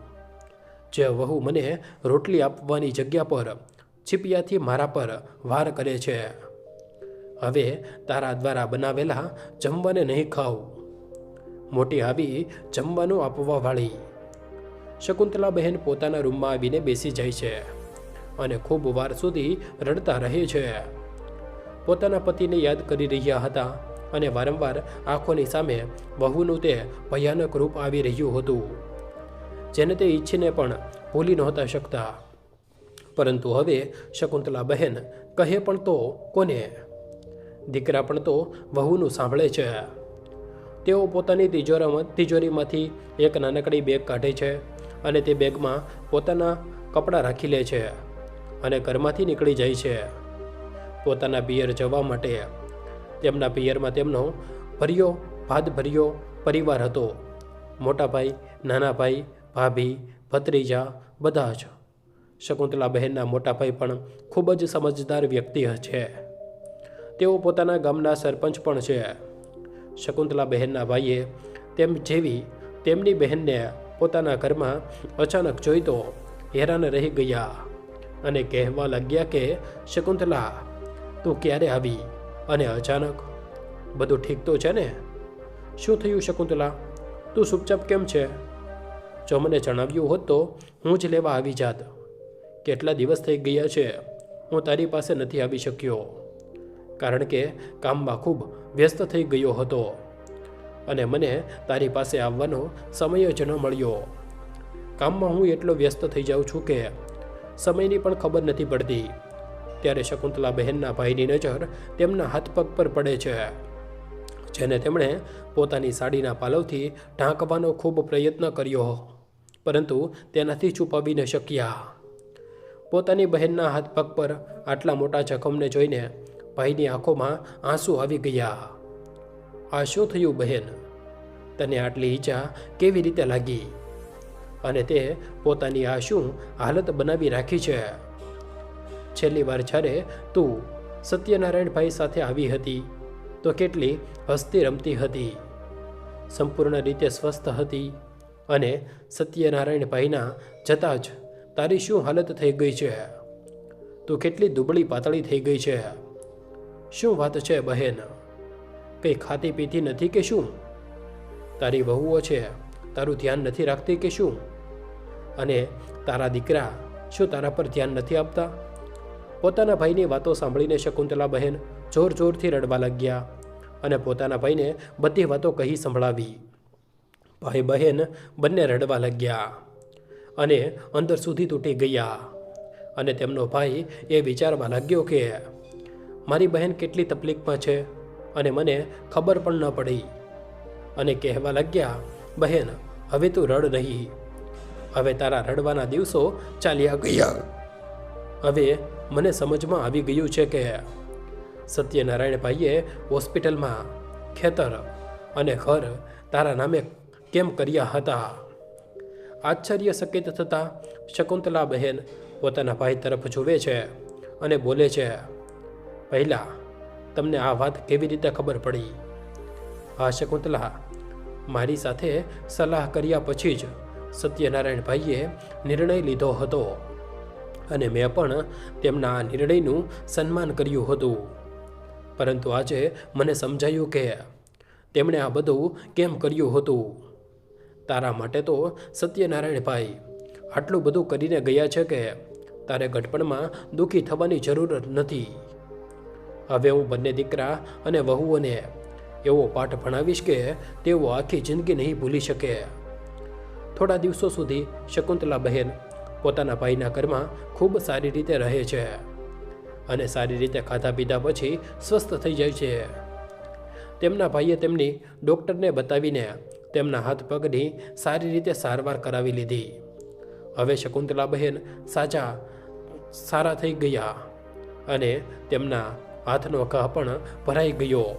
જે વહુ મને રોટલી આપવાની જગ્યા પર છીપિયાથી મારા પર વાર કરે છે. હવે તારા દ્વારા બનાવેલા જમવાને નહીં ખાઉં. મોટી આવી જમવાનું આપવાવાળી. શકુંતલાબહેન પોતાના રૂમમાં આવીને બેસી જાય છે અને ખૂબ વાર સુધી રડતા રહે છે. પોતાના પતિને યાદ કરી રહ્યા હતા અને વારંવાર આંખોની સામે વહુનું તે ભયાનક રૂપ આવી રહ્યું હતું, જેને તે ઈચ્છીને પણ ભૂલી નહોતા શકતા. પરંતુ હવે શકુંતલાબહેન કહે પણ તો કોને? દીકરા પણ તો વહુનું સાંભળે છે. તેઓ પોતાની તિજોરીમાંથી એક નાનકડી બેગ કાઢે છે અને તે બેગમાં પોતાના કપડાં રાખી લે છે અને ઘરમાંથી નીકળી જાય છે પોતાના પિયર જવા માટે. તેમના પિયરમાં તેમનો ભાદભર્યો પરિવાર હતો. મોટા ભાઈ, નાના ભાઈ, ભાભી, ભત્રીજા બધા જ. શકુંતલાબહેનના મોટા ભાઈ પણ ખૂબ જ સમજદાર વ્યક્તિ છે. તેઓ પોતાના ગામના સરપંચ પણ છે. શકુંતલાબહેનના ભાઈએ તેમની બહેનને પોતાના ઘરમાં અચાનક જોઈ તો હેરાન રહી ગયા અને કહેવા લાગ્યા કે શકુંતલા, તું ક્યારે આવી અને અચાનક? બધું ઠીક તો છે ને? શું થયું શકુંતલા? તું ચૂપચાપ કેમ છે? જો મને જણાવ્યું હોત તો હું જ લેવા આવી જાત. કેટલા દિવસ થઈ ગયા છે હું તારી પાસે નથી આવી શક્યો, કારણ કે કામમાં ખૂબ વ્યસ્ત થઈ ગયો હતો અને મને તારી પાસે આવવાનો સમય જ ન મળ્યો. કામમાં હું એટલો વ્યસ્ત થઈ જાઉં છું કે સમયની પણ ખબર નથી પડતી. ત્યારે શકુંતલાબહેનના ભાઈની નજર તેમના હાથ પગ પર પડે છે, જેને તેમણે પોતાની સાડીના પાલવથી ઢાંકવાનો ખૂબ પ્રયત્ન કર્યો, પરંતુ તેનાથી છુપાવી ન શક્યા. પોતાની બહેનના હાથ પગ પર આટલા મોટા જખમને જોઈને ભાઈની આંખોમાં આંસુ આવી ગયા. આ શું થયું બહેન? તને આટલી ઈજા કેવી રીતે લાગી? અને તે પોતાની આ શું હાલત બનાવી રાખી છે? છેલ્લી વાર જ્યારે તું સત્યનારાયણભાઈ સાથે આવી હતી તો કેટલી હસતી રમતી હતી, સંપૂર્ણ રીતે સ્વસ્થ હતી, અને સત્યનારાયણભાઈના જતાં જ તારી શું હાલત થઈ ગઈ છે? તું કેટલી દુબળી પાતળી થઈ ગઈ છે. શું વાત છે બહેન? કંઈ ખાતી પીતી નથી કે શું? તારી વહુઓ છે તારું ધ્યાન નથી રાખતી કે શું? અને તારા દીકરા શું તારા પર ધ્યાન નથી આપતા? પોતાના ભાઈની વાતો સાંભળીને શકુંતલાબહેન જોર જોરથી રડવા લાગ્યા અને પોતાના ભાઈને બધી વાતો કહી સંભળાવી. ભાઈ બહેન બંને રડવા લાગ્યા અને અંદર સુધી તૂટી ગયા. અને તેમનો ભાઈ એ વિચારવા લાગ્યો કે મારી બહેન કેટલી તકલીફમાં છે અને મને ખબર પણ ન પડી. અને કહેવા લાગ્યા, બહેન હવે તું રડ નહીં. હવે તારા રડવાના દિવસો ચાલ્યા ગયા. હવે મને સમજમાં આવી ગયું છે કે સત્યનારાયણભાઈએ હોસ્પિટલમાં ખેતર અને ઘર તારા નામે કેમ કર્યા હતા. આશ્ચર્યચકિત થતાં શકુંતલાબહેન પોતાના ભાઈ તરફ જુએ છે અને બોલે છે, પહેલાં તમને આ વાત કેવી રીતે ખબર પડી? હા શકુંતલા, મારી સાથે સલાહ કર્યા પછી જ સત્યનારાયણભાઈએ નિર્ણય લીધો હતો અને મેં પણ તેમના આ નિર્ણયનું સન્માન કર્યું હતું. પરંતુ આજે મને સમજાયું કે તેમણે આ બધું કેમ કર્યું હતું. તારા માટે તો સત્યનારાયણભાઈ આટલું બધું કરીને ગયા છે કે તારે ઘટપણમાં દુઃખી થવાની જરૂર નથી. હવે હું બંને દીકરા અને વહુઓને એવો પાઠ ભણાવીશ કે તેઓ આખી જિંદગી નહીં ભૂલી શકે. થોડા દિવસો સુધી શકુંતલાબહેન પોતાના ભાઈના ઘરમાં ખૂબ સારી રીતે રહે છે અને સારી રીતે ખાધા પીધા પછી સ્વસ્થ થઈ જાય છે. તેમના ભાઈએ તેમની ડૉક્ટરને બતાવીને તેમના હાથ પગની સારી રીતે સારવાર કરાવી લીધી. હવે શકુંતલાબહેન સારા થઈ ગયા અને તેમના હાથનો ઘા પણ ભરાઈ ગયો.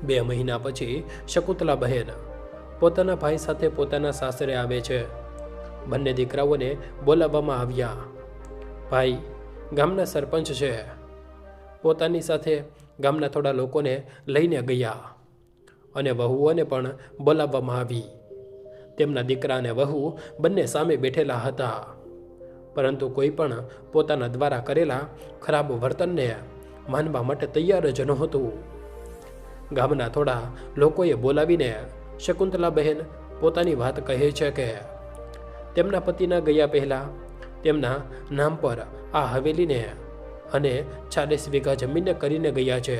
2 મહિના પછી શકુંતલાબહેન પોતાના ભાઈ સાથે પોતાના સાસરે આવે છે. બંને દીકરાઓને બોલાવવામાં આવ્યા. ભાઈ ગામના સરપંચ છે. પોતાની સાથે ગામના થોડા લોકોને લઈને ગયા અને વહુઓને પણ બોલાવવામાં આવી. તેમના દીકરા અને વહુ બંને સામે બેઠેલા હતા, પરંતુ કોઈ પણ પોતાના દ્વારા કરેલા ખરાબ વર્તનને માનવા માટે તૈયાર જ નહોતું. ગામના થોડા લોકોએ બોલાવીને શકુંતલાબહેન પોતાની વાત કહે છે કે તેમના પતિના ગયા પહેલાં તેમના નામ પર આ હવેલીને અને 40 વીઘા જમીનને કરીને ગયા છે.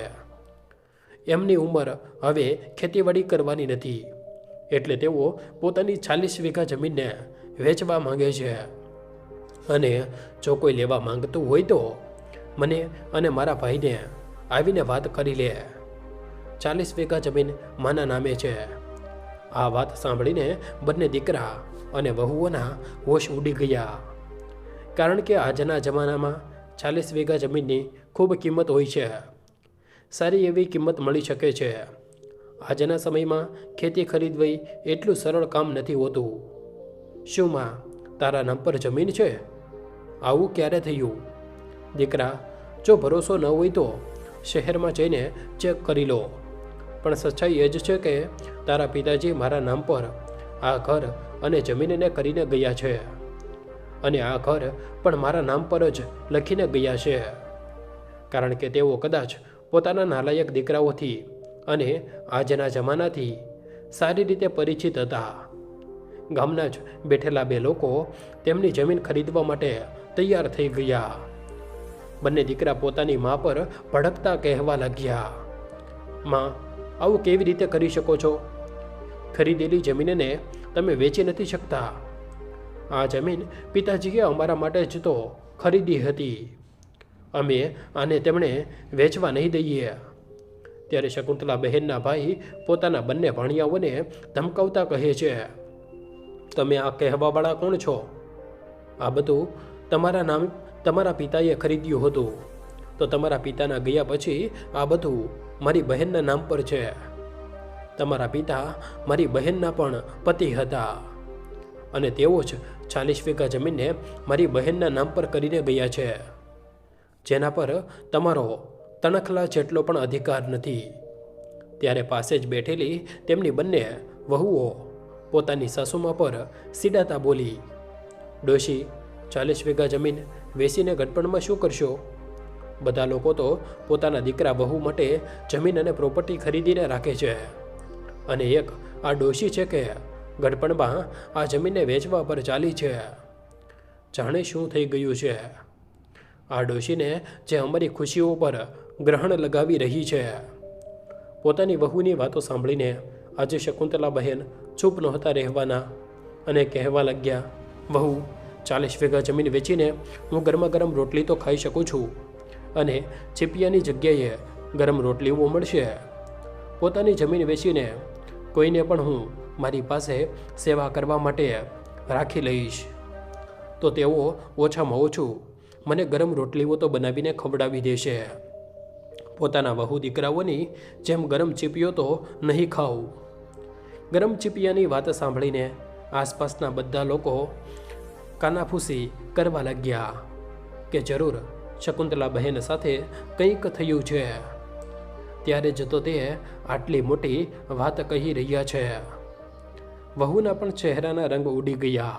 એમની ઉંમર હવે ખેતીવાડી કરવાની નથી, એટલે તેઓ પોતાની 40 વીઘા જમીનને વેચવા માંગે છે. અને જો કોઈ લેવા માંગતું હોય તો મને અને મારા ભાઈને આવીને વાત કરી લે. 40 વીઘા જમીન માના નામે છે. આ વાત સાંભળીને બંને દીકરા અને વહુઓના હોશ ઉડી ગયા, કારણ કે આજના જમાનામાં 40 વીઘા જમીનની ખૂબ કિંમત હોય છે. સારી એવી કિંમત મળી શકે છે. આજના સમયમાં ખેતી ખરીદવી એટલું સરળ કામ નથી હોતું. શું માં, તારા નામ પર જમીન છે? આવું ક્યારે થયું? દીકરા, જો ભરોસો ન હોય તો શહેરમાં જઈને ચેક કરી લો. પણ સચ્ચાઈ એ જ છે કે તારા પિતાજી મારા નામ પર આ ઘર અને જમીનને કરીને ગયા છે, અને આ ઘર પણ મારા નામ પર જ લખીને ગયા છે, કારણ કે તેઓ કદાચ પોતાના નાલાયક દીકરાઓથી અને આજના જમાનાથી સારી રીતે પરિચિત હતા. ગામના જ બેઠેલા બે લોકો તેમની જમીન ખરીદવા માટે તૈયાર થઈ ગયા. બંને દીકરા પોતાની મા પર ભડકતા કહેવા લાગ્યા, માં, આવું કેવી રીતે કરી શકો છો? ખરીદેલી જમીનને તમે વેચી નથી શકતા. આ જમીન પિતાજીએ અમારા માટે જ તો ખરીદી હતી. અમે આને તેમણે વેચવા નહીં દઈએ. ત્યારે શકુંતલા બહેનના ભાઈ પોતાના બંને ભાણિયાઓને ધમકાવતા કહે છે, તમે આ કહેવાવાળા કોણ છો? આ બધું તમારા પિતાએ ખરીદ્યું હતું, તો તમારા પિતાના ગયા પછી આ બધું મારી બહેનના નામ પર છે. તમારા પિતા મારી બહેનના પણ પતિ હતા, અને તેઓ જ 40 વીઘા જમીનને મારી બહેનના નામ પર કરીને ગયા છે, જેના પર તમારો તણખલા જેટલો પણ અધિકાર નથી. ત્યારે પાસે જ બેઠેલી તેમની બંને વહુઓ પોતાની સાસુમા પર સીડાતા બોલી, ડોશી, 40 વીઘા જમીન વેચીને ગડપણમાં શું કરશો? બધા લોકો તો પોતાના દીકરા વહુ માટે જમીન અને પ્રોપર્ટી ખરીદીને રાખે છે, અને એક આ ડોશી છે કે ગડપણમાં આ જમીનને વેચવા પર ચાલી છે. જાણે શું થઈ ગયું છે? આ ડોશીને જે અમારી ખુશીઓ પર ગ્રહણ લગાવી રહી છે. પોતાની વહુની વાતો સાંભળીને આજે શકુંતલા બહેન ચૂપ નહોતા રહેવાના અને કહેવા લાગ્યા, વહુ, 40 વીઘા જમીન વેચીને હું ગરમા ગરમ રોટલી તો ખાઈ શકું છું, અને ચીપિયાની જગ્યાએ ગરમ રોટલીઓ મળશે. પોતાની જમીન વેચીને કોઈને પણ હું મારી પાસે સેવા કરવા માટે રાખી લઈશ, તો તેઓ ઓછામાં ઓછું મને ગરમ રોટલીઓ તો બનાવીને ખવડાવી દેશે. પોતાના વહુ દીકરાઓની જેમ ગરમ ચીપિયો તો નહીં ખાવું. ગરમ ચીપિયાની વાત સાંભળીને આસપાસના બધા લોકો કાનાફૂસી કરવા લાગ્યા કે જરૂર શકુંતલા બહેન સાથે કંઈક થયું છે. ત્યારે જ તો તે આટલી મોટી વાત કહી રહ્યા છે. વહુના પણ ચહેરાના રંગ ઉડી ગયા.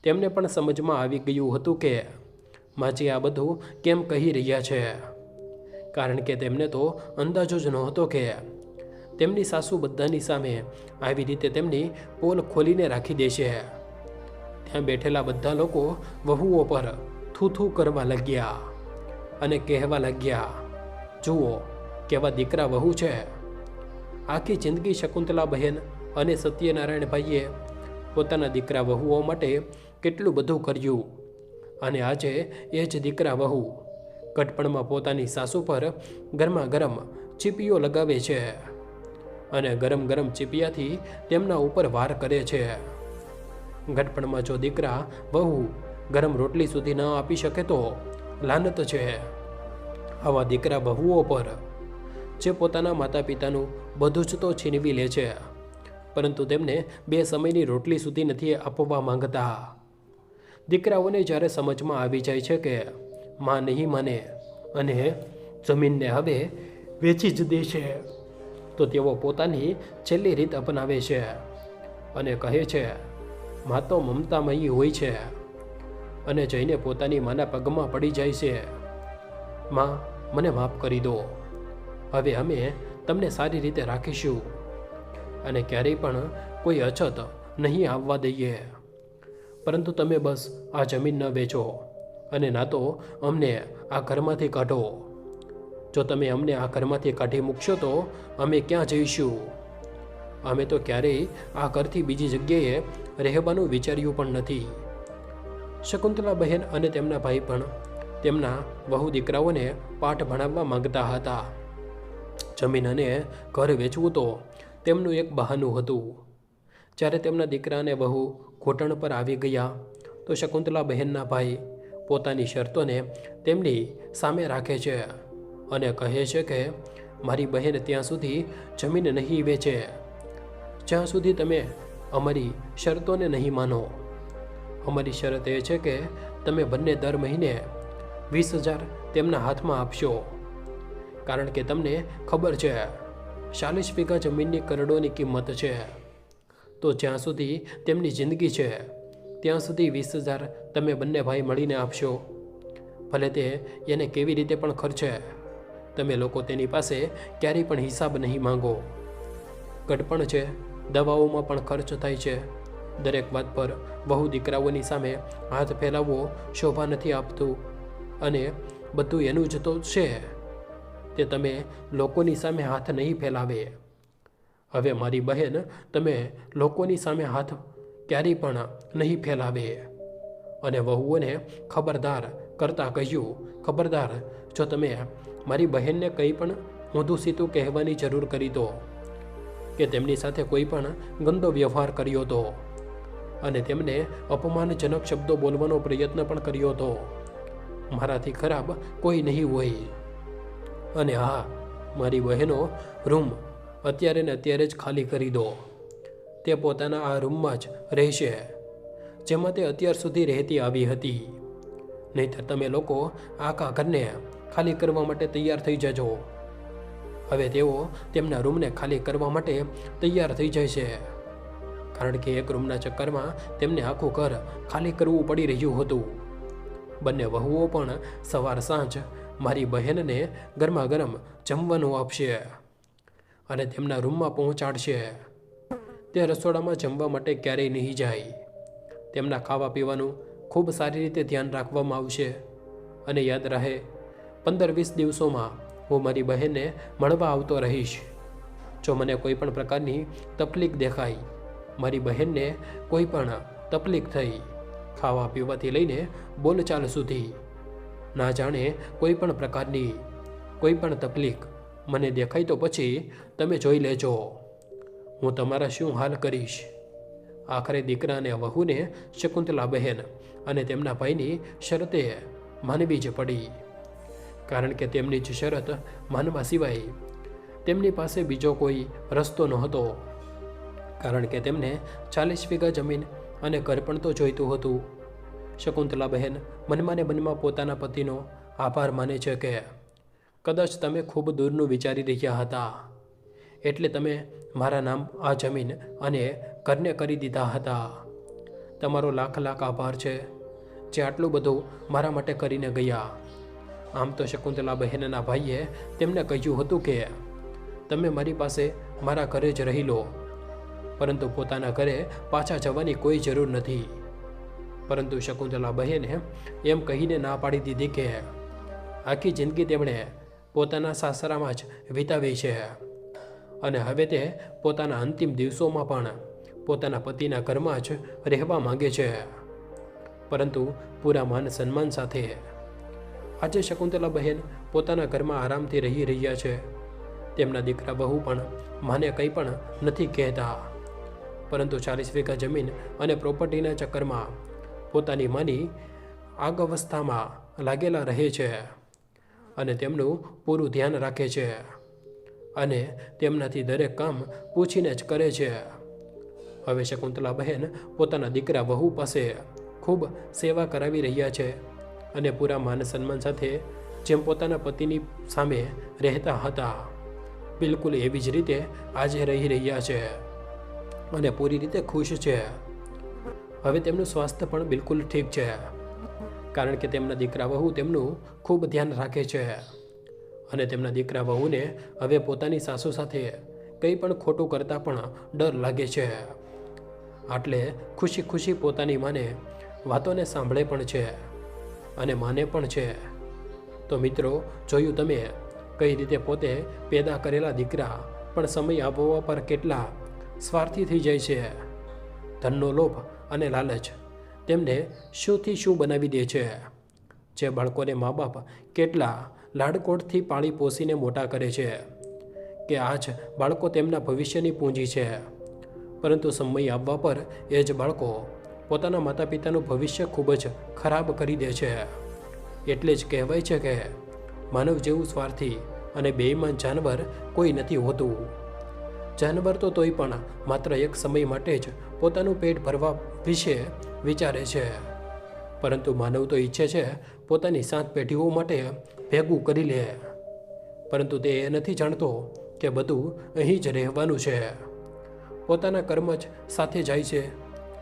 તેમને પણ સમજમાં આવી ગયું હતું કે માજી આ બધું કેમ કહી રહ્યા છે, કારણ કે તેમને તો અંદાજો જ નહોતો કે તેમની સાસુ બધાની સામે આવી રીતે તેમની પોલ ખોલીને રાખી દેશે. ત્યાં બેઠેલા બધા લોકો વહુઓ પર થૂથૂ કરવા લાગ્યા અને કહેવા લાગ્યા, જુઓ કેવા દીકરા વહુ છે. આખી જિંદગી શકુંતલા બહેન અને સત્યનારાયણભાઈએ પોતાના દીકરા વહુઓ માટે કેટલું બધું કર્યું, અને આજે એ જ દીકરા વહુ કટપણમાં પોતાની સાસુ પર ગરમા ગરમ ચીપીઓ લગાવે છે, અને ગરમ ગરમ ચીપિયાથી તેમના ઉપર વાર કરે છે. ગટપણમાં જો દીકરા વહુ ગરમ રોટલી સુધી ન આપી શકે તો લાનત છે આવા દીકરા વહુઓ પર, જે પોતાના માતા પિતાનું બધું જ તો છીનવી લે છે, પરંતુ તેમને 2 સમયની રોટલી સુધી નથી આપવા માંગતા. દીકરાઓને જ્યારે સમજમાં આવી જાય છે કે માં નહીં માને અને જમીનને હવે વેચી જ દે છે, તો તેઓ પોતાની છેલ્લી રીત અપનાવે છે અને કહે છે, માં તો મમતામયી હોય છે અને જઈને પોતાની માના પગમાં પડી જાય છે. માં, મને માફ કરી દો. હવે અમે તમને સારી રીતે રાખીશું અને ક્યારેય પણ કોઈ અછત નહીં આવવા દઈએ. પરંતુ તમે બસ આ જમીન ન વેચો અને ના તો અમને આ ઘરમાંથી કાઢો. જો તમે અમને આ ઘરમાંથી કાઢી મૂકશો તો અમે ક્યાં જઈશું? અમે તો ક્યારેય આ ઘરથી બીજી જગ્યાએ રહેવાનું વિચાર્યું પણ નથી. શકુંતલા બહેન અને તેમના ભાઈ પણ તેમના વહુ દીકરાઓને પાઠ ભણાવવા માંગતા હતા. જમીન અને ઘર વેચવું તો તેમનું એક બહાનું હતું. જ્યારે તેમના દીકરા અને વહુ ઘૂંટણ પર આવી ગયા તો શકુંતલા બહેનના ભાઈ પોતાની શરતોને તેમની સામે રાખે છે અને કહે છે કે મારી બહેન ત્યાં સુધી જમીન નહીં વેચે જ્યાં સુધી તમે અમારી શરતોને નહીં માનો. અમારી શરત એ છે કે તમે બંને દર મહિને 20,000 તેમના હાથમાં આપશો. કારણ કે તમને ખબર છે 40 વીઘા જમીનની કરોડોની કિંમત છે. તો જ્યાં સુધી તેમની જિંદગી છે ત્યાં સુધી 20,000 તમે બંને ભાઈ મળીને આપશો. ભલે તે એને કેવી રીતે પણ ખર્ચે, તમે લોકો તેની પાસે ક્યારેય પણ હિસાબ નહીં માંગો. ગડપણ છે, દવાઓમાં પણ ખર્ચ થાય છે. દરેક વાત પર બહુ દીકરાઓની સામે હાથ ફેલાવવો શોભા નથી આપતું અને બધું એનું જ તો છે. તે તમે લોકોની સામે હાથ નહીં ફેલાવે. હવે મારી બહેન તમે લોકોની સામે હાથ ક્યારેય પણ નહીં ફેલાવે. અને વહુઓને ખબરદાર કરતાં કહ્યું, ખબરદાર, જો તમે મારી બહેનને કંઈ પણ ઊંધું સીધું કહેવાની જરૂર કરી દો કે તેમની સાથે કોઈ પણ ગંદો વ્યવહાર કર્યો હતો અને તેમને અપમાનજનક શબ્દો બોલવાનો પ્રયત્ન પણ કર્યો હતો, મારાથી ખરાબ કોઈ નહીં હોય. અને હા, મારી બહેનો રૂમ અત્યારે ને અત્યારે જ ખાલી કરી દો. તે પોતાના આ રૂમમાં જ રહેશે જેમાં તે અત્યાર સુધી રહેતી આવી હતી. નહીંતર તમે લોકો આખા ઘરને ખાલી કરવા માટે તૈયાર થઈ જજો. હવે તેઓ તેમના રૂમને ખાલી કરવા માટે તૈયાર થઈ જાય છે કારણ કે એક રૂમના ચક્કરમાં તેમને આખું ઘર ખાલી કરવું પડી રહ્યું હતું. બંને વહુઓ પણ સવાર સાંજ મારી બહેનને ગરમા ગરમ જમવાનું આપશે અને તેમના રૂમમાં પહોંચાડશે. તે રસોડામાં જમવા માટે ક્યારેય નહીં જાય. તેમના ખાવા પીવાનું ખૂબ સારી રીતે ધ્યાન રાખવામાં આવશે. અને યાદ રહે, 15-20 દિવસોમાં હું મારી બહેનને મળવા આવતો રહીશ. જો મને કોઈ પણ પ્રકારની તકલીફ દેખાઈ, મારી બહેનને કોઈ પણ તકલીફ થઈ, ખાવા પીવાથી લઈને બોલચાલ સુધી, ના જાણે કોઈ પણ પ્રકારની કોઈ પણ તકલીફ મને દેખાય તો પછી તમે જોઈ લેજો હું તમારા શું હાલ કરીશ. આખરે દીકરા અને વહુને શકુંતલા બહેન અને તેમના ભાઈની શરતે માનવી જ પડી. કારણ કે તેમની જ શરત માનવા સિવાય તેમની પાસે બીજો કોઈ રસ્તો નહોતો. કારણ કે તેમને 40 વીઘા જમીન અને ઘર પણ તો જોઈતું હતું. શકુંતલા બહેન મનમાં ને મનમાં પોતાના પતિનો આભાર માને છે કે કદાચ તમે ખૂબ દૂરનું વિચારી રહ્યા હતા એટલે તમે મારા નામ આ જમીન અને ઘરને કરી દીધા હતા. તમારો લાખ લાખ આભાર છે જે આટલું બધું મારા માટે કરીને ગયા. આમ તો શકુંતલા બહેનના ભાઈએ તેમને કહ્યું હતું કે તમે મારી પાસે મારા ઘરે જ રહી લો, પરંતુ પોતાના ઘરે પાછા જવાની કોઈ જરૂર નથી. પરંતુ શકુંતલા બહેને એમ કહીને ના પાડી દીધી કે આખી જિંદગી તેમણે પોતાના સાસરામાં જ વિતાવી છે અને હવે તે પોતાના અંતિમ દિવસોમાં પણ પોતાના પતિના ઘરમાં જ રહેવા માંગે છે, પરંતુ પૂરા માન સન્માન સાથે. આજે શકુંતલા બહેન પોતાના ઘરમાં આરામથી રહી રહ્યા છે. તેમના દીકરા બહુ પણ માને કંઈ પણ નથી કહેતા, પરંતુ 40 વીઘા જમીન અને પ્રોપર્ટીના ચક્કરમાં પોતાની માની આગવસ્થામાં લાગેલા રહે છે અને તેમનું પૂરું ધ્યાન રાખે છે અને તેમનાથી દરેક કામ પૂછીને જ કરે છે. હવે શકુંતલા બહેન પોતાના દીકરા વહુ પાસે ખૂબ સેવા કરાવી રહ્યા છે અને પૂરા માન સન્માન સાથે જેમ પોતાના પતિની સામે રહેતા હતા બિલકુલ એવી જ રીતે આજે રહી રહ્યા છે. અને પૂરી રીતે ખુશ છે. હવે તેમનું સ્વાસ્થ્ય પણ બિલકુલ ઠીક છે, કારણ કે તેમના દીકરા વહુ તેમનું ખૂબ ધ્યાન રાખે છે અને તેમના દીકરા વહુને હવે પોતાની સાસુ સાથે કંઈ પણ ખોટું કરતાં પણ ડર લાગે છે. આટલે ખુશી ખુશી પોતાની માને વાતોને સાંભળે પણ છે અને માને પણ છે. તો મિત્રો, જોયું તમે કઈ રીતે પોતે પેદા કરેલા દીકરા પણ સમય આવવા પર કેટલા સ્વાર્થી થઈ જાય છે. ધનનો લોભ અને લાલચ તેમને શુંથી શું બનાવી દે છે. જે બાળકોને મા બાપ કેટલા લાડકોડથી પાળી પોસીને મોટા કરે છે કે આ જ બાળકો તેમના ભવિષ્યની પૂંજી છે, પરંતુ સમય આવવા પર એ જ બાળકો પોતાના માતા પિતાનું ભવિષ્ય ખૂબ જ ખરાબ કરી દે છે. એટલે જ કહેવાય છે કે માનવ જેવું સ્વાર્થી અને બેઈમાન જાનવર કોઈ નથી હોતું. જાનવર તો તોય પણ માત્ર એક સમય માટે જ પોતાનું પેટ ભરવા વિશે વિચારે છે, પરંતુ માનવ તો ઈચ્છે છે પોતાની 7 પેઢીઓ માટે ભેગું કરી લે. પરંતુ તે એ નથી જાણતો કે બધું અહીં જ રહેવાનું છે. પોતાના કર્મ જ સાથે જાય છે,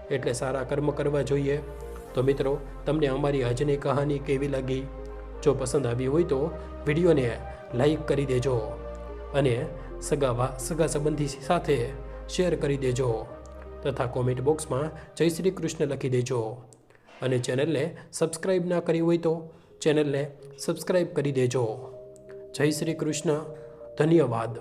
એટલે સારા કર્મ કરવા જોઈએ. તો મિત્રો, તમને અમારી આજની કહાની કેવી લાગી? જો પસંદ આવી હોય તો વિડીયોને લાઈક કરી દેજો અને સગા સંબંધી સાથે શેર કરી દેજો તથા કોમેન્ટ બોક્સમાં જય શ્રી કૃષ્ણ લખી દેજો. અને ચેનલને સબસ્ક્રાઈબ ના કરી હોય તો ચેનલને સબસ્ક્રાઈબ કરી દેજો. જય શ્રી કૃષ્ણ. ધન્યવાદ.